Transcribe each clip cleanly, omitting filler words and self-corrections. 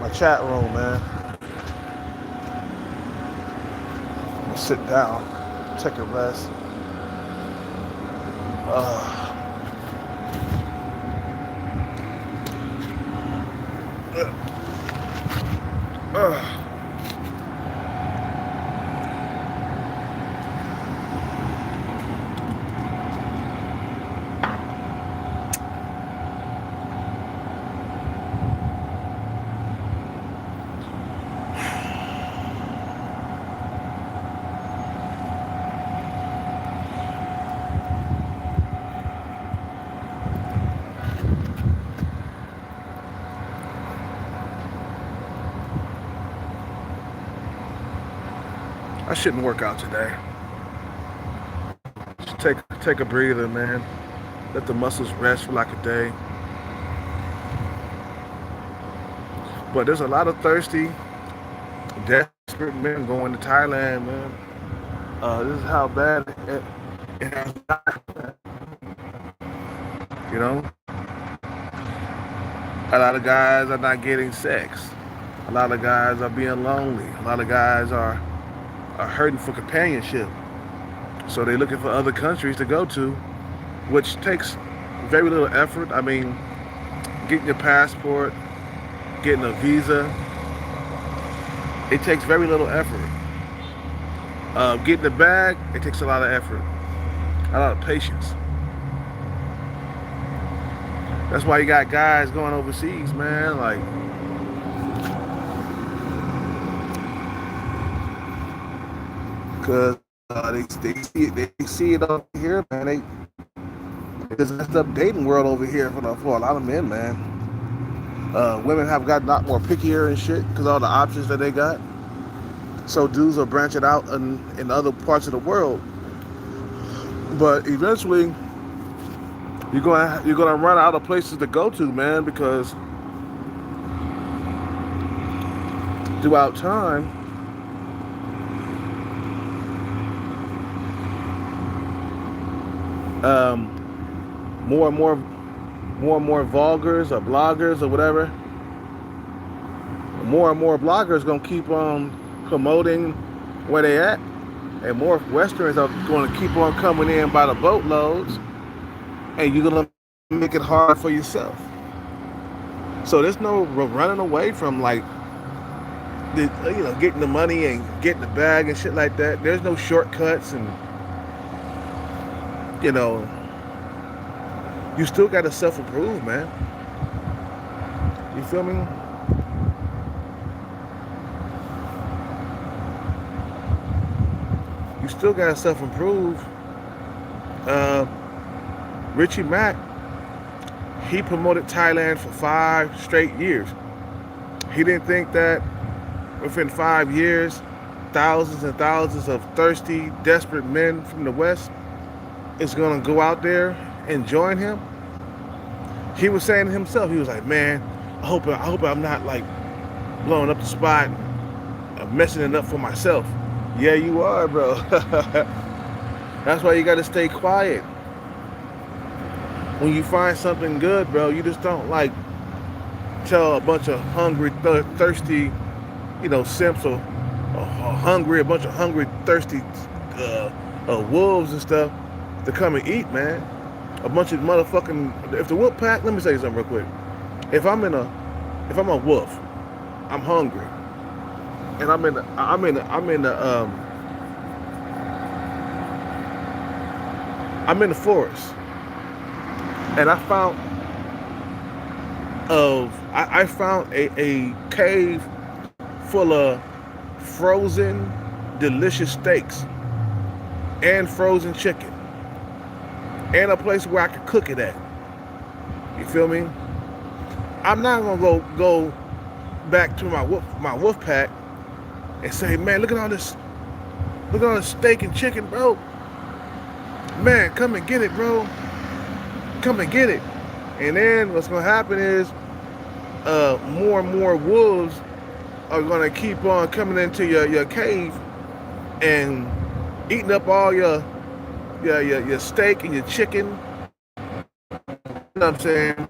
my chat room, man. I'm gonna sit down, take a rest. Uh, uh. I shouldn't work out today. Just take a breather, man. Let the muscles rest for like a day. But there's a lot of thirsty, desperate men going to Thailand, man. This is how bad it has gotten. You know, a lot of guys are not getting sex. A lot of guys are being lonely. A lot of guys are hurting for companionship. So they're looking for other countries to go to, which takes very little effort. I mean, getting your passport, getting a visa, it takes very little effort. Getting the bag, it takes a lot of effort, a lot of patience. That's why you got guys going overseas, man. Like, because they see it over here, man. It's a messed up dating world over here for a lot of men, man. Women have gotten a lot more pickier and shit because all the options that they got. So dudes are branching out in other parts of the world. But eventually, you're gonna run out of places to go to, man, because throughout time, more and more vloggers or bloggers or whatever, more and more bloggers gonna keep on promoting where they at, and more Westerns are going to keep on coming in by the boatloads, and you're gonna make it hard for yourself. So there's no running away from like getting the money and getting the bag and shit like that. There's no shortcuts, and you still got to self-improve, man. You feel me? You still got to self-improve. Richie Mack, he promoted Thailand for 5 straight years. He didn't think that within 5 years, thousands and thousands of thirsty, desperate men from the West is going to go out there and join him. He was saying to himself, he was like, man, I hope I'm not like blowing up the spot, messing it up for myself. Yeah, you are, bro. That's why you got to stay quiet. When you find something good, bro, you just don't like tell a bunch of hungry, thirsty, simps or hungry, a bunch of hungry, thirsty wolves and stuff to come and eat, man. A bunch of motherfucking. If the wolf pack, let me say something real quick. If I'm a wolf, I'm hungry, and I'm in the forest, and I found a cave full of frozen, delicious steaks and frozen chicken, and a place where I could cook it at. You feel me? I'm not gonna go back to my wolf pack and say, man, look at all this steak and chicken, bro. Man, come and get it, bro. Come and get it. And then what's gonna happen is more and more wolves are gonna keep on coming into your cave and eating up all your steak and your chicken. You know what I'm saying?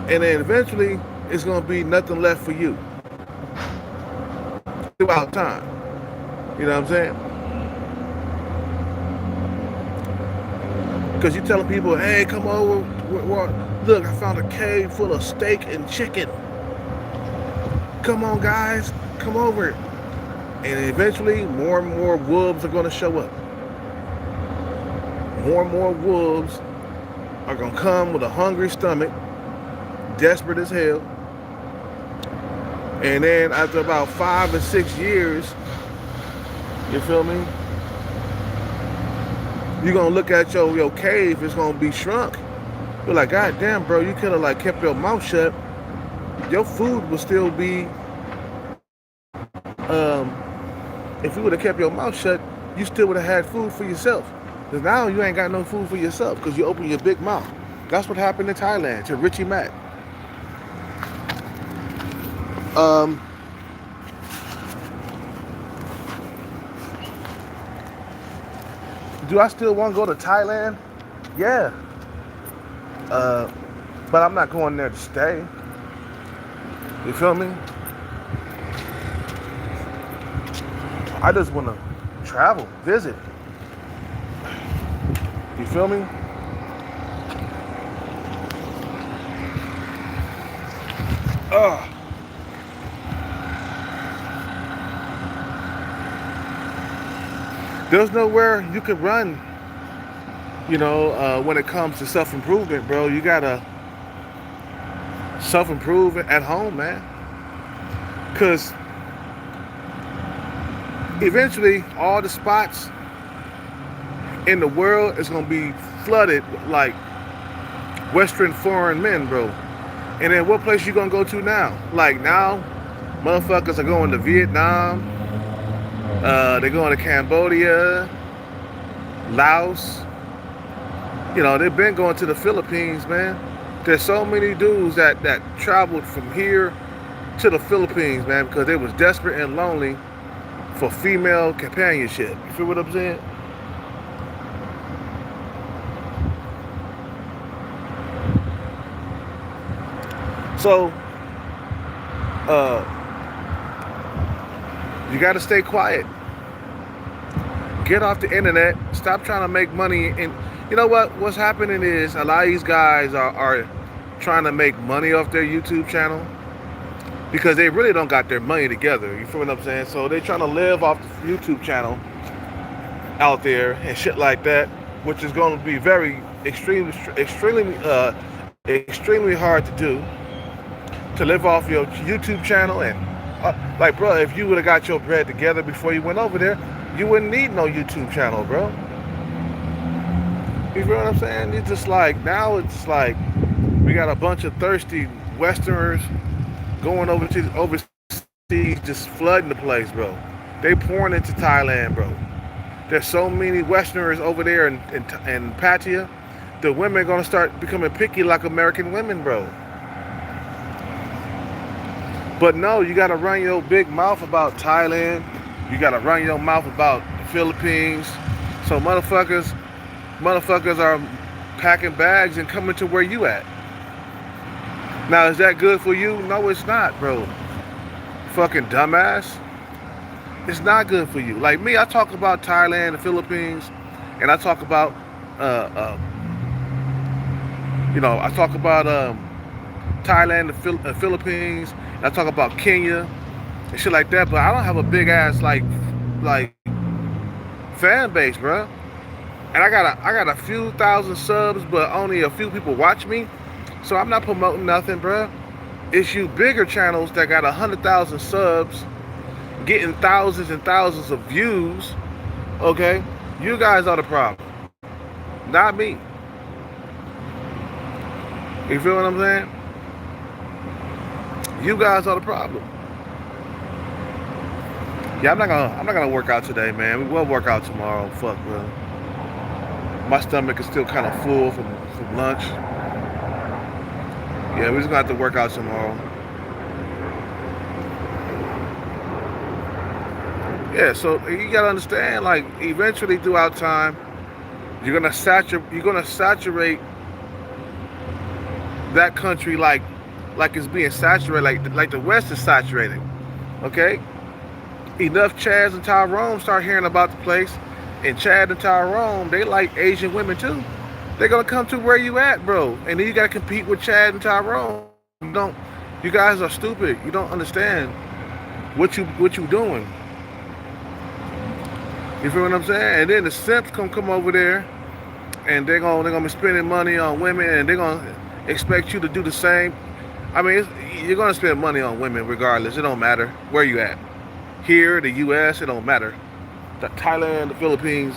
And then eventually it's gonna be nothing left for you throughout time. You know what I'm saying? Because you're telling people, hey, come over. Look, I found a cave full of steak and chicken. Come on, guys, come over. And eventually, more and more wolves are going to show up. More and more wolves are going to come with a hungry stomach, desperate as hell. And then after about 5 or 6 years, you feel me? You're going to look at your cave, it's going to be shrunk. You're like, God damn, bro, you could have like kept your mouth shut. Your food would still be, if you would have kept your mouth shut, you still would have had food for yourself. Because now you ain't got no food for yourself because you open your big mouth. That's what happened in Thailand to Richie Mack. Do I still want to go to Thailand? Yeah. But I'm not going there to stay. You feel me? I just want to travel, visit. You feel me? There's nowhere you can run, when it comes to self-improvement, bro. You gotta self-improve at home, man. Because eventually, all the spots in the world is gonna be flooded like Western foreign men, bro. And then what place you gonna go to now? Like now, motherfuckers are going to Vietnam. They're going to Cambodia, Laos. They've been going to the Philippines, man. There's so many dudes that traveled from here to the Philippines, man, because they was desperate and lonely for female companionship. You feel what I'm saying? So, you got to stay quiet. Get off the internet. Stop trying to make money. And you know what? What's happening is a lot of these guys are trying to make money off their YouTube channel because they really don't got their money together. You feel what I'm saying? So they're trying to live off the YouTube channel out there and shit like that, which is going to be extremely hard to do. To live off your YouTube channel and like, bro, if you would have got your bread together before you went over there, you wouldn't need no YouTube channel, bro. You feel what I'm saying? It's just like, now it's like we got a bunch of thirsty Westerners going overseas, just flooding the place, bro. They pouring into Thailand, bro. There's so many Westerners over there in Pattaya. The women are gonna start becoming picky like American women, bro. But no, you gotta run your big mouth about Thailand. You gotta run your mouth about the Philippines. So motherfuckers are packing bags and coming to where you at. Now, is that good for you? No, it's not, bro. Fucking dumbass. It's not good for you. Like me, I talk about Thailand, the Philippines, and I talk about, I talk about Thailand, the Philippines. I talk about Kenya and shit like that, but I don't have a big ass like fan base, bro. And I got a few thousand subs, but only a few people watch me. So I'm not promoting nothing, bro. It's you bigger channels that got 100,000 subs, getting thousands and thousands of views. Okay, you guys are the problem, not me. You feel what I'm saying? You guys are the problem. Yeah, I'm not gonna work out today, man. We will work out tomorrow. Fuck, bro. My stomach is still kind of full from lunch. Yeah, we're just gonna have to work out tomorrow. Yeah, so you gotta understand, like, eventually throughout time, you're gonna saturate that country like like it's being saturated, like the West is saturated. Okay, enough Chads and Tyrone start hearing about the place, and Chad and Tyrone, they like Asian women too. They're gonna come to where you at, bro, and then you gotta compete with Chad and Tyrone. You don't. You guys are stupid. You don't understand what you doing. You feel what I'm saying? And then the simps come over there, and they're gonna be spending money on women, and they're gonna expect you to do the same. I mean, you're gonna spend money on women regardless. It don't matter where you at. Here, the U.S., it don't matter. Thailand, the Philippines,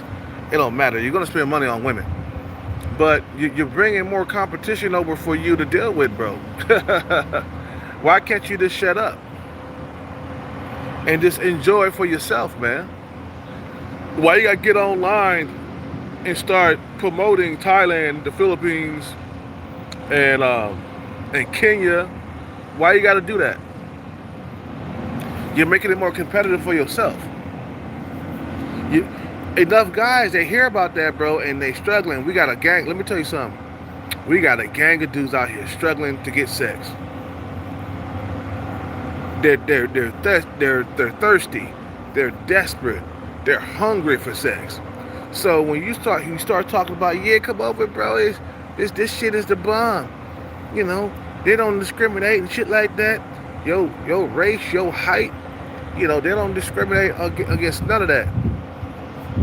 it don't matter. You're gonna spend money on women, but you're bringing more competition over for you to deal with, bro. Why can't you just shut up and just enjoy it for yourself, man? Why you gotta get online and start promoting Thailand, the Philippines, and Kenya? Why you gotta do that? You're making it more competitive for yourself. Enough guys, they hear about that, bro, and they struggling. We got a gang. Let me tell you something. We got a gang of dudes out here struggling to get sex. They're thirsty. They're desperate. They're hungry for sex. So when you start talking about, yeah, come over, bro, this shit is the bomb. You know, they don't discriminate and shit like that. Your race, your height, you know, they don't discriminate against none of that.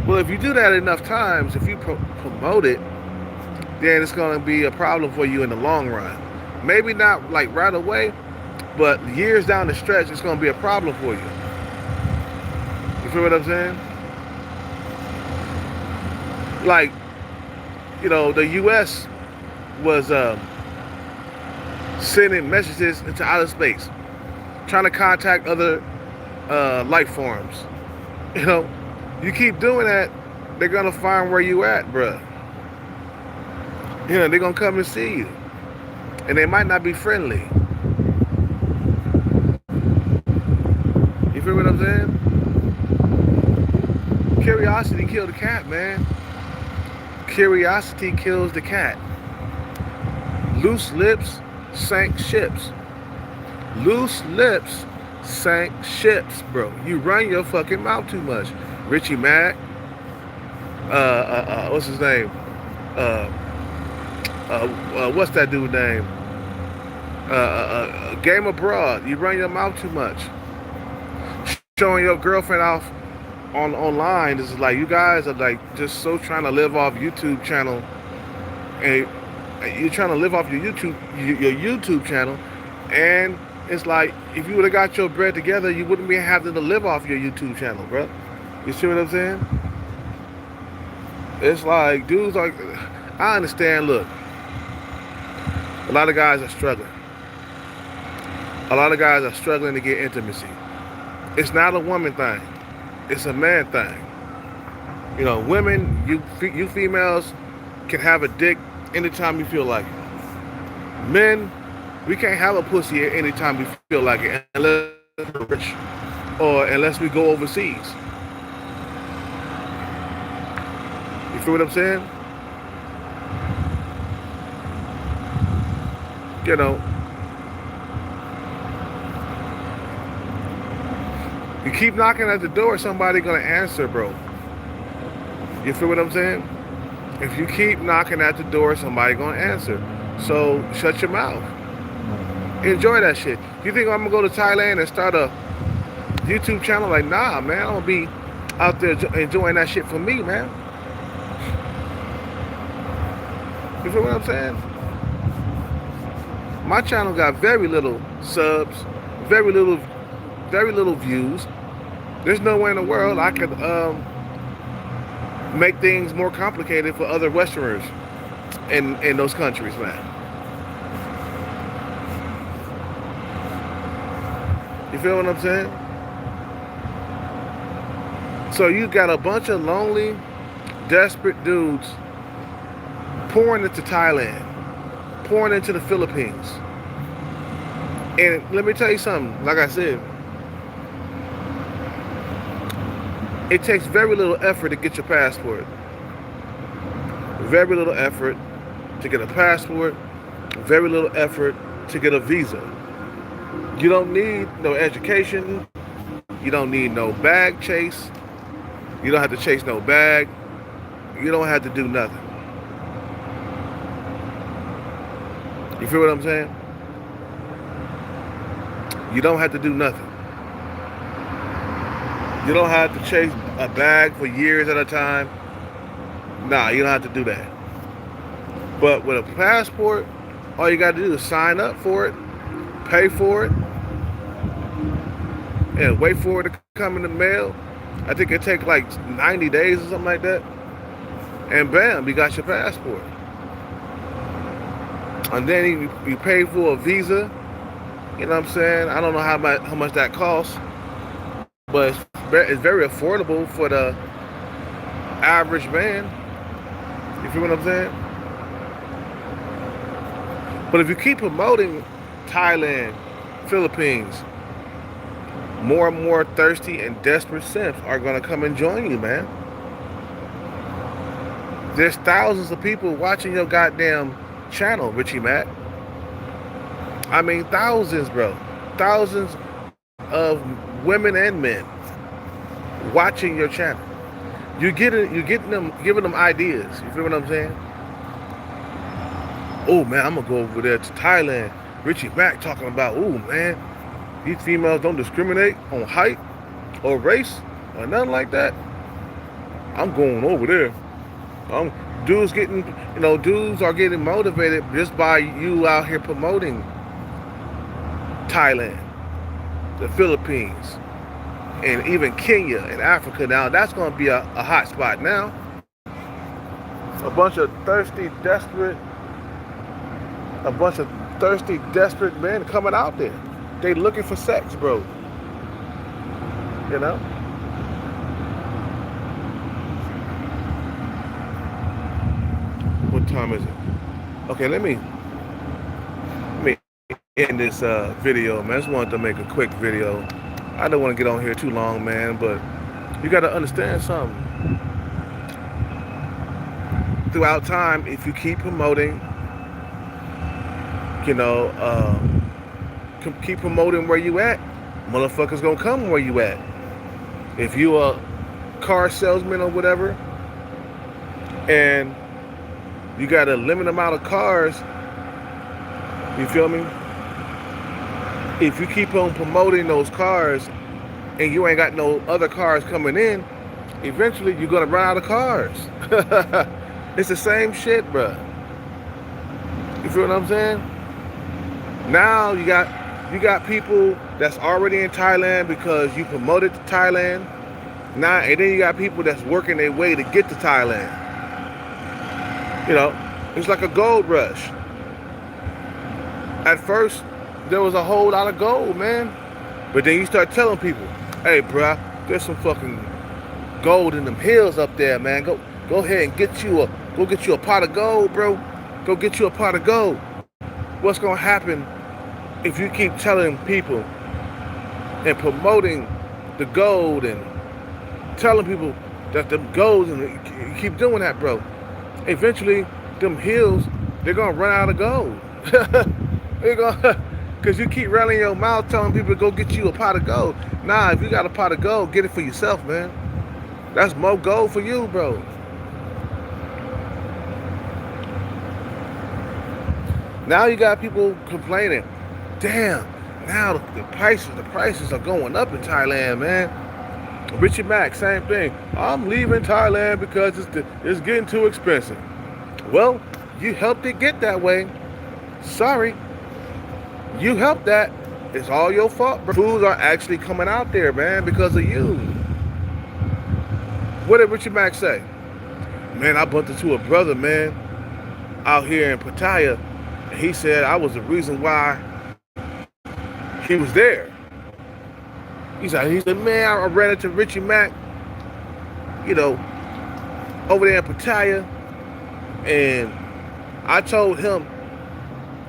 Well, if you do that enough times, if you promote it, then it's going to be a problem for you in the long run. Maybe not like right away, but years down the stretch, it's going to be a problem for you. You feel what I'm saying? Like, you know, the U.S. was sending messages into outer space, trying to contact other life forms. You know, you keep doing that, they're gonna find where you at, bruh. You know, they're gonna come and see you, and they might not be friendly. You feel what I'm saying? Curiosity killed the cat, man. Curiosity kills the cat. Loose lips sank ships. Loose lips sank ships, bro. You run your fucking mouth too much. Richie Mack, what's his name? What's that dude's name? Game Abroad. You run your mouth too much. Showing your girlfriend off online is like, you guys are like just so trying to live off YouTube channel, and you're trying to live off your YouTube channel, and it's like if you would have got your bread together, you wouldn't be having to live off your YouTube channel, bro. You see what I'm saying? It's like dudes like, I understand. Look, a lot of guys are struggling. A lot of guys are struggling to get intimacy. It's not a woman thing. It's a man thing. You know, women, you females can have a dick anytime you feel like it. Men, we can't have a pussy anytime we feel like it unless we're rich or unless we go overseas. You feel what I'm saying? You know, you keep knocking at the door, somebody gonna answer, bro. You feel what I'm saying? If you keep knocking at the door, somebody gonna answer. So shut your mouth. Enjoy that shit. You think I'm gonna go to Thailand and start a YouTube channel? Like, nah, man. I'm gonna be out there enjoying that shit for me, man. You feel what I'm saying? My channel got very little subs, very little views. There's nowhere in the world I could make things more complicated for other Westerners in those countries, man. You feel what I'm saying? So you got a bunch of lonely, desperate dudes pouring into Thailand, pouring into the Philippines. And let me tell you something, like I said, it takes very little effort to get your passport. Very little effort to get a passport. Very little effort to get a visa. You don't need no education. You don't need no bag chase. You don't have to chase no bag. You don't have to do nothing. You feel what I'm saying? You don't have to do nothing. You don't have to chase a bag for years at a time. Nah, you don't have to do that. But with a passport, all you got to do is sign up for it, pay for it, and wait for it to come in the mail. I think it takes like 90 days or something like that. And bam, you got your passport. And then you pay for a visa. You know what I'm saying? I don't know how much that costs, but it's very affordable for the average man. You feel what I'm saying? But if you keep promoting Thailand, Philippines, more and more thirsty and desperate simps are going to come and join you, man. There's thousands of people watching your goddamn channel, Richie Mac. I mean, thousands, bro. Thousands of women and men watching your channel. You're getting them, giving them ideas. You feel what I'm saying? Oh man, I'm gonna go over there to Thailand. Richie Mac talking about, oh man, these females don't discriminate on height or race or nothing like that. I'm going over there. Dudes are getting motivated just by you out here promoting Thailand, the Philippines, and even Kenya and Africa. Now that's going to be a hot spot now. A bunch of thirsty, desperate men coming out there. They looking for sex, bro. You know? What time is it? Okay, let me end this video, man. I just wanted to make a quick video. I don't want to get on here too long, man, but you got to understand something. Throughout time, if you keep promoting, keep promoting where you at, motherfuckers gonna come where you at. If you a car salesman or whatever, and you got a limited amount of cars, you feel me? If you keep on promoting those cars and you ain't got no other cars coming in, eventually you're gonna run out of cars. It's the same shit, bruh. You feel what I'm saying? Now you got people that's already in Thailand because you promoted to Thailand. Now, and then you got people that's working their way to get to Thailand. You know, it's like a gold rush. At first, there was a whole lot of gold, man. But then you start telling people, hey, bruh, there's some fucking gold in them hills up there, man. Go ahead and get you a pot of gold, bro. Go get you a pot of gold. What's gonna happen if you keep telling people and promoting the gold and telling people that the gold, and you keep doing that, bro? Eventually, them hills, they're gonna run out of gold. They're gonna, cause you keep running your mouth telling people to go get you a pot of gold. Nah, if you got a pot of gold, get it for yourself, man. That's more gold for you, bro. Now you got people complaining, damn, now the prices are going up in Thailand, man. Richie Mac, same thing. I'm leaving Thailand because it's getting too expensive. Well, you helped it get that way. Sorry. You helped that. It's all your fault, bro. Foods are actually coming out there, man, because of you. What did Richie Mac say? Man, I bumped into a brother, man, out here in Pattaya. And he said I was the reason why he was there. He said, man, I ran into Richie Mac, over there in Pattaya. And I told him,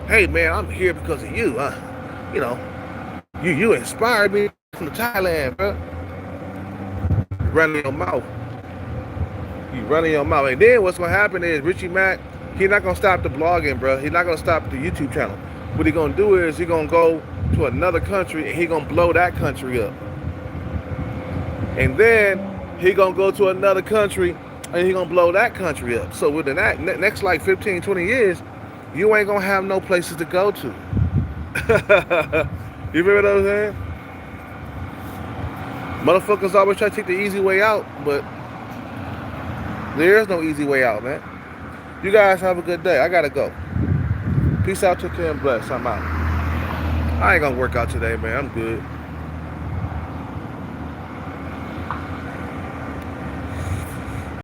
hey, man, I'm here because of you. You inspired me from Thailand, bro. You running your mouth. You running your mouth. And then what's going to happen is Richie Mac, he's not going to stop the blogging, bro. He's not going to stop the YouTube channel. What he gonna do is he gonna go to another country and he gonna blow that country up. And then he gonna go to another country and he gonna blow that country up. So within that next like 15, 20 years, you ain't gonna have no places to go to. You remember what I'm saying? Motherfuckers always try to take the easy way out, but there is no easy way out, man. You guys have a good day. I gotta go. Peace out, take care, and bless. I'm out. I ain't gonna work out today, man. I'm good.